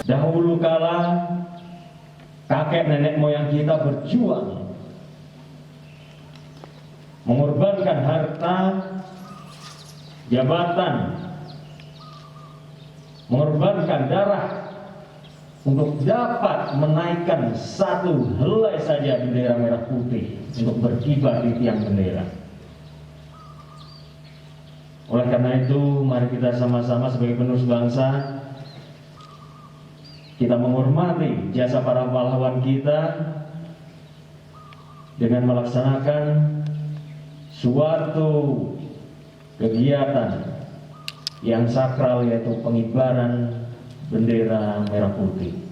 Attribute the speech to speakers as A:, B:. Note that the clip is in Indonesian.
A: Dahulu kala kakek nenek moyang kita berjuang mengorbankan harta, jabatan, mengorbankan darah untuk dapat menaikkan satu helai saja bendera merah putih untuk berkibar di tiang bendera. Oleh karena itu, mari kita sama-sama sebagai penerus bangsa, kita menghormati jasa para pahlawan kita dengan melaksanakan suatu kegiatan yang sakral, yaitu pengibaran bendera merah putih.